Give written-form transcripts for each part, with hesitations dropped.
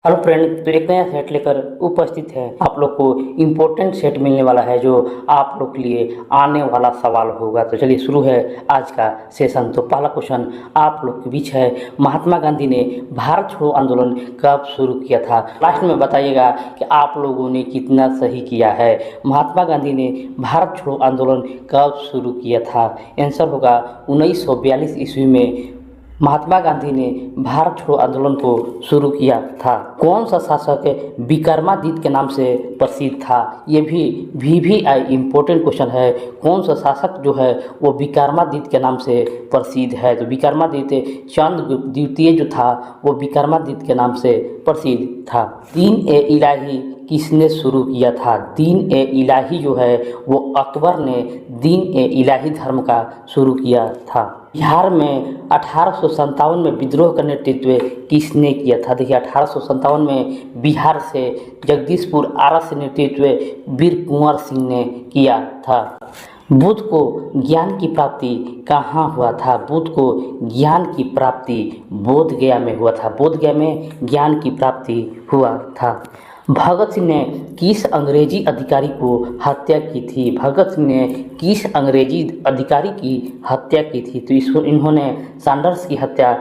Hello friend, तो एक नया सेट लेकर उपस्थित है। आप लोग को इम्पोर्टेंट सेट मिलने वाला है जो आप लोग के लिए आने वाला सवाल होगा। तो चलिए शुरू है आज का सेशन। तो पहला क्वेश्चन आप लोग के बीच है, महात्मा गांधी ने भारत छोड़ो आंदोलन कब शुरू किया था? लास्ट में बताइएगा कि आप लोगों ने कितना सही किया है। महात्मा गांधी ने भारत छोड़ो आंदोलन कब शुरू किया था? आंसर होगा 1942 ईस्वी में महात्मा गांधी ने भारत छोड़ो आंदोलन को शुरू किया था। कौन सा शासक विक्रमादित्य के नाम से प्रसिद्ध था? ये भी इम्पोर्टेंट क्वेश्चन है। कौन सा शासक जो है वो विक्रमादित्य के नाम से प्रसिद्ध है? तो विक्रमादित्य चंद्रगुप्त द्वितीय जो था वो विक्रमादित्य के नाम से प्रसिद्ध था। दीन ए इलाही किसने शुरू किया था? दीन ए इलाही जो है वो अकबर ने दीन ए इलाही धर्म का शुरू किया था। बिहार में 1857 में विद्रोह का नेतृत्व किसने किया था? देखिए 1857 में बिहार से जगदीशपुर आरा से नेतृत्व वीर कुंवर सिंह ने किया था। बुद्ध को ज्ञान की प्राप्ति कहाँ हुआ था? बुद्ध को ज्ञान की प्राप्ति बोध गया में हुआ था। बोध गया में ज्ञान की प्राप्ति हुआ था। भगत सिंह ने किस अंग्रेजी अधिकारी को हत्या की थी? भगत सिंह ने किस अंग्रेजी अधिकारी की हत्या की थी? तो इन्होंने सैंडर्स की हत्या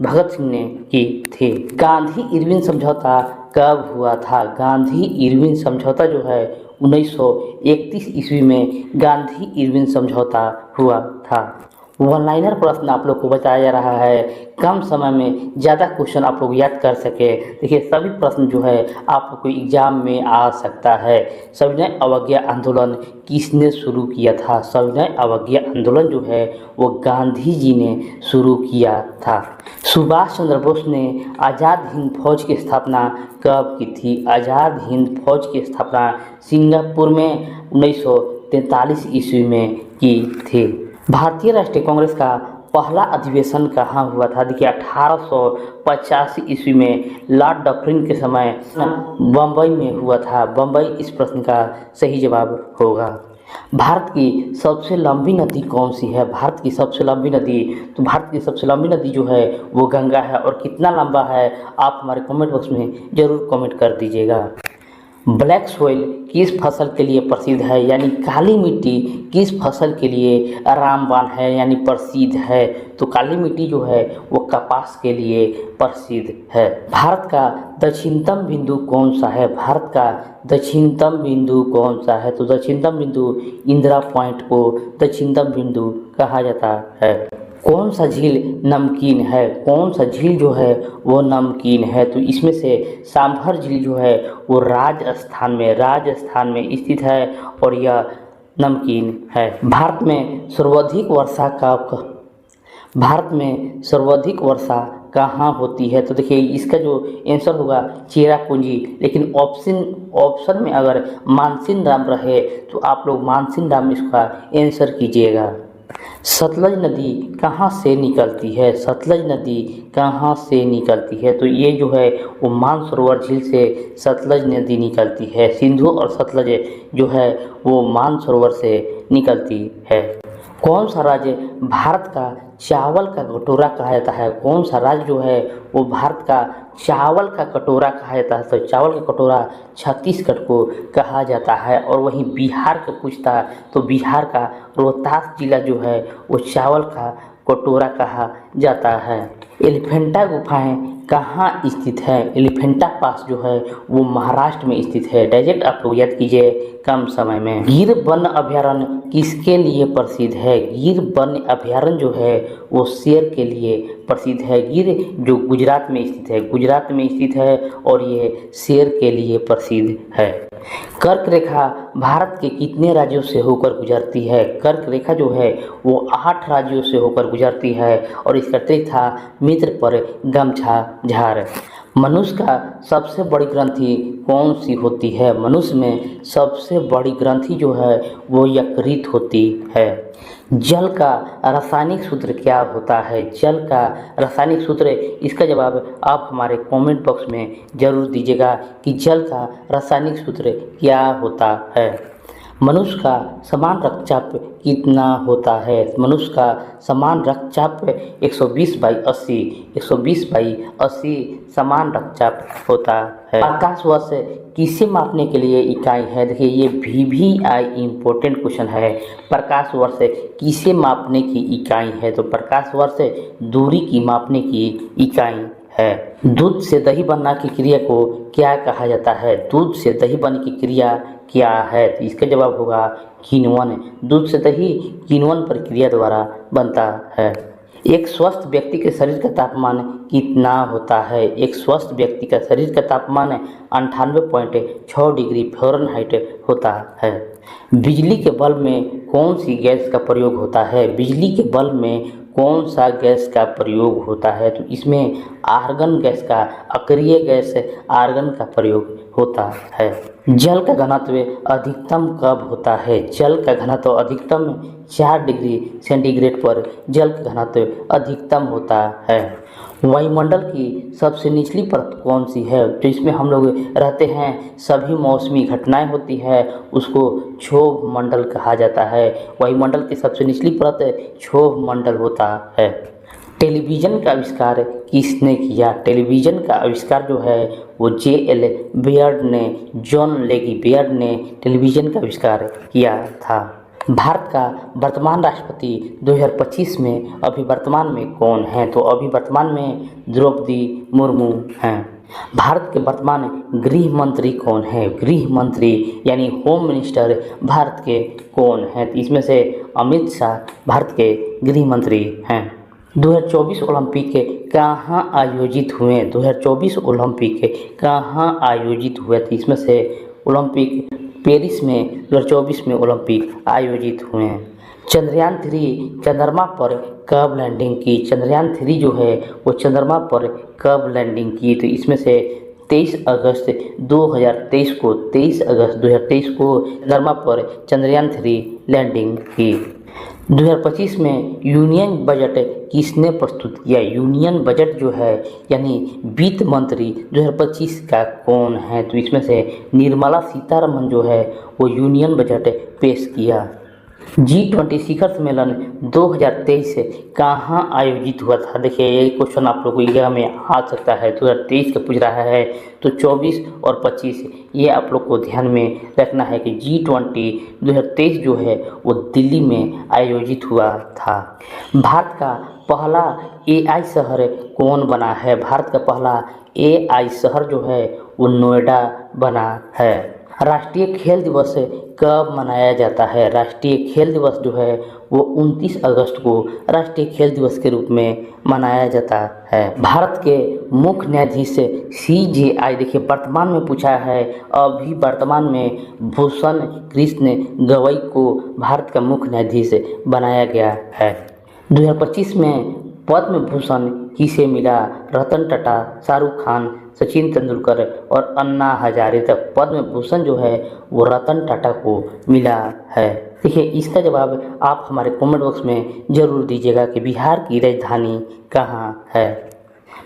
भगत सिंह ने की थी। गांधी इरविन समझौता कब हुआ था? गांधी इरविन समझौता जो है 1931 ईस्वी में गांधी इरविन समझौता हुआ था। वन लाइनर प्रश्न आप लोग को बताया जा रहा है, कम समय में ज़्यादा क्वेश्चन आप लोग याद कर सके। देखिए सभी प्रश्न जो है आप लोग को एग्जाम में आ सकता है। सविनय अवज्ञा आंदोलन किसने शुरू किया था? सविनय अवज्ञा आंदोलन जो है वो गांधी जी ने शुरू किया था। सुभाष चंद्र बोस ने आज़ाद हिंद फौज की स्थापना कब की थी? आज़ाद हिंद फौज की स्थापना सिंगापुर में 1943 ईस्वी में की थी। भारतीय राष्ट्रीय कांग्रेस का पहला अधिवेशन कहाँ हुआ था? देखिए 1885 ईस्वी में लॉर्ड डफरिन के समय बम्बई में हुआ था। बम्बई इस प्रश्न का सही जवाब होगा। भारत की सबसे लंबी नदी कौन सी है? भारत की सबसे लंबी नदी, तो भारत की सबसे लंबी नदी जो है वो गंगा है। और कितना लंबा है आप हमारे कमेंट बॉक्स में ज़रूर कमेंट कर दीजिएगा। ब्लैक सोइल किस फसल के लिए प्रसिद्ध है? यानी काली मिट्टी किस फसल के लिए रामबाण है यानी प्रसिद्ध है? तो काली मिट्टी जो है वो कपास के लिए प्रसिद्ध है। भारत का दक्षिणतम बिंदु कौन सा है? भारत का दक्षिणतम बिंदु कौन सा है? तो दक्षिणतम बिंदु इंदिरा पॉइंट को दक्षिणतम बिंदु कहा जाता है। कौन सा झील नमकीन है? कौन सा झील जो है वो नमकीन है? तो इसमें से सांभर झील जो है वो राजस्थान में स्थित है और यह नमकीन है। भारत में सर्वाधिक वर्षा कहाँ होती है? तो देखिए इसका जो आंसर होगा चेरापूंजी। लेकिन ऑप्शन में अगर मानसिन डैम रहे तो आप लोग मानसिन डैम इसका आंसर कीजिएगा। सतलज नदी कहाँ से निकलती है? सतलज नदी कहाँ से निकलती है? तो ये जो है वो मानसरोवर झील से सतलज नदी निकलती है। सिंधु और सतलज जो है वो मानसरोवर से निकलती है। कौन सा राज्य भारत का चावल का कटोरा कहा जाता है? कौन सा राज्य जो है वो भारत का चावल का कटोरा कहा जाता है? तो चावल का कटोरा छत्तीसगढ़ को कहा जाता है। और वहीं बिहार का पूछता तो बिहार का रोहतास जिला जो है वो चावल का कटोरा कहा जाता है। एलिफेंटा गुफाएं कहाँ स्थित है? एलिफेंटा पास जो है वो महाराष्ट्र में स्थित है। डायरेक्ट आप लोग याद कीजिए कम समय में। गिर वन अभयारण्य किसके लिए प्रसिद्ध है? गिर वन अभयारण्य जो है वो शेर के लिए प्रसिद्ध है। गिर जो गुजरात में स्थित है और ये शेर के लिए प्रसिद्ध है। कर्क रेखा भारत के कितने राज्यों से होकर गुजरती है? कर्क रेखा जो है वो 8 राज्यों से होकर गुजरती है और इसका तीर्था मित्र पर गमछा झार। मनुष्य का सबसे बड़ी ग्रंथि कौन सी होती है? मनुष्य में सबसे बड़ी ग्रंथि जो है वो यकृत होती है। जल का रासायनिक सूत्र क्या होता है? जल का रासायनिक सूत्र, इसका जवाब आप हमारे कमेंट बॉक्स में ज़रूर दीजिएगा कि जल का रासायनिक सूत्र क्या होता है। मनुष्य का समान रक्तचाप कितना होता है? मनुष्य का समान रक्तचाप 120/80, 120/80 समान रक्तचाप होता है। प्रकाश वर्ष किसे मापने के लिए इकाई है? देखिए ये VVI इम्पोर्टेंट क्वेश्चन है। प्रकाश वर्ष किसे मापने की इकाई है? तो प्रकाश वर्ष दूरी की मापने की इकाई है। दूध से दही बनना की क्रिया को क्या कहा जाता है? दूध से दही बनने की क्रिया क्या है? तो इसका जवाब होगा किण्वन। दूध से दही किण्वन प्रक्रिया द्वारा बनता है। एक स्वस्थ व्यक्ति के शरीर का तापमान कितना होता है? एक स्वस्थ व्यक्ति का शरीर का तापमान 98.6 डिग्री फ़ारेनहाइट होता है। बिजली के बल्ब में कौन सी गैस का प्रयोग होता है? बिजली के बल्ब में कौन सा गैस का प्रयोग होता है? तो इसमें आर्गन गैस का, अक्रिय गैस आर्गन का प्रयोग होता है। जल का घनत्व अधिकतम कब होता है? जल का घनत्व अधिकतम 4 डिग्री सेंटीग्रेड पर जल का घनत्व अधिकतम होता है। वायुमंडल की सबसे निचली परत कौन सी है? तो इसमें हम लोग रहते हैं, सभी मौसमी घटनाएं होती है, उसको क्षोभ मंडल कहा जाता है। वायुमंडल की सबसे निचली परत क्षोभ मंडल होता है। टेलीविज़न का आविष्कार किसने किया? टेलीविज़न का आविष्कार जो है वो JL बेयर्ड ने, जॉन लेगी बेयर्ड ने टेलीविज़न का आविष्कार किया था। भारत का वर्तमान राष्ट्रपति 2025 में अभी वर्तमान में कौन है? तो अभी वर्तमान में द्रौपदी मुर्मू हैं। भारत के वर्तमान गृह मंत्री कौन है? गृह मंत्री यानी होम मिनिस्टर भारत के कौन हैं? तो इसमें से अमित शाह भारत के गृह मंत्री हैं। 2024 ओलंपिक कहाँ आयोजित हुए? 2024 ओलंपिक कहाँ आयोजित हुए? तो इसमें से ओलंपिक पेरिस में 2024 में ओलंपिक आयोजित हुए हैं। चंद्रयान 3 चंद्रमा पर कब लैंडिंग की? चंद्रयान 3 जो है वो चंद्रमा पर कब लैंडिंग की? तो इसमें से 23 अगस्त 2023 को 23 अगस्त 2023 को चंद्रमा पर चंद्रयान 3 लैंडिंग की। 2025 में यूनियन बजट किसने प्रस्तुत किया? यूनियन बजट जो है यानी वित्त मंत्री 2025 का कौन है? तो इसमें से निर्मला सीतारमण जो है वो यूनियन बजट पेश किया। G20 शिखर सम्मेलन 2023 कहाँ आयोजित हुआ था? देखिए ये क्वेश्चन आप लोगों को एग्जाम में आ सकता है। 2023 का पूछ रहा है तो 24 और 25 ये आप लोग को ध्यान में रखना है कि G20 2023 जो है वो दिल्ली में आयोजित हुआ था। भारत का पहला AI शहर कौन बना है? भारत का पहला AI शहर जो है वो नोएडा बना है। राष्ट्रीय खेल दिवस कब मनाया जाता है? राष्ट्रीय खेल दिवस जो है वो 29 अगस्त को राष्ट्रीय खेल दिवस के रूप में मनाया जाता है। भारत के मुख्य न्यायाधीश CJI देखिए वर्तमान में पूछा है, अभी वर्तमान में भूषण कृष्ण गवई को भारत का मुख्य न्यायाधीश बनाया गया है। 2025 में पद्म भूषण किसे मिला? रतन टाटा, शाहरुख खान, सचिन तेंदुलकर और अन्ना हजारे तक पद्म भूषण जो है वो रतन टाटा को मिला है। देखिए इसका जवाब आप हमारे कमेंट बॉक्स में ज़रूर दीजिएगा कि बिहार की राजधानी कहाँ है।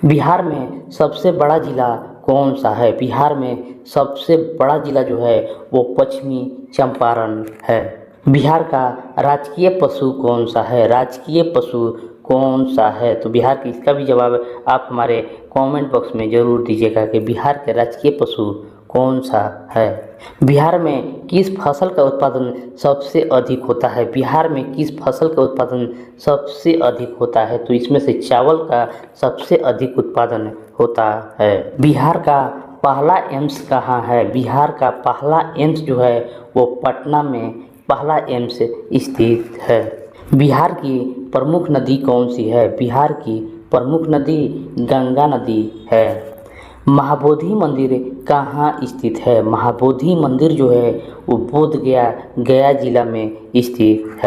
बिहार में सबसे बड़ा ज़िला कौन सा है? बिहार में सबसे बड़ा ज़िला जो है वो पश्चिमी चंपारण है। बिहार का राजकीय पशु कौन सा है? राजकीय पशु कौन सा है? तो बिहार की इसका भी जवाब आप हमारे कमेंट बॉक्स में ज़रूर दीजिएगा कि बिहार के राजकीय पशु कौन सा है। बिहार में किस फसल का उत्पादन सबसे अधिक होता है? बिहार में किस फसल का उत्पादन सबसे अधिक होता है? तो इसमें से चावल का सबसे अधिक उत्पादन होता है। बिहार का पहला एम्स कहाँ है? बिहार का पहला एम्स जो है वो पटना में पहला एम्स स्थित है। बिहार की प्रमुख नदी कौन सी है? बिहार की प्रमुख नदी गंगा नदी है। महाबोधि मंदिर कहाँ स्थित है? महाबोधि मंदिर जो है वो बोध गया जिला में स्थित है।